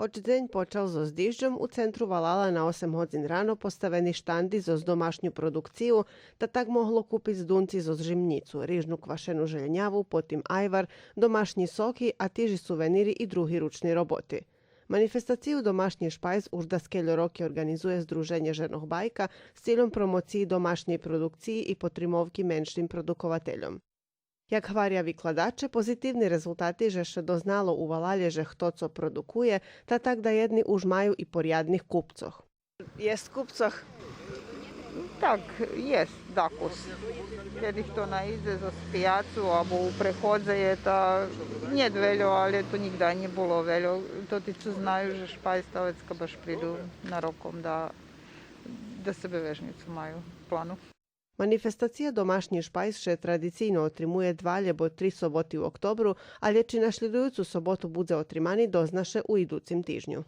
Хоч день почав зо здіжджом, у центру Валала на 8 годин рано поставені штанди зо домашню produkciju, та так могло купити з дунці зо зжимніцу, ріжну квашену željnjavu, потім ajvar, домашні соки, а тижі сувенири і другі ручні роботи. Manifestaciju Domašnji špajz už da skeljo roki organizuje Združenje ženog bajka s cilom promociji domašnjej produkciji i potrimovki menšim produkovateljom. Jak hvarja vykladače, pozitívni rezultati že še doznalo u Valalje, že kto co produkuje, ta tak da jedni už maju i porjadnih kupcoh. Jest kupcoh? Tak, jest dakus. Kiedy to najde za spijacu, abo u prehodze je ta njet veljo, ali to nikda nije bilo veljo. To ti co znaju, že špajstavecka baš pridu na rokom da sebe vežnicu maju v planu. Manifestacija Domašnji špajz še tradicijno otrimuje 2 lebo 3 soboti u oktobru, a lječi na šljedujucu sobotu budze otrimani doznaše u iducim tižnju.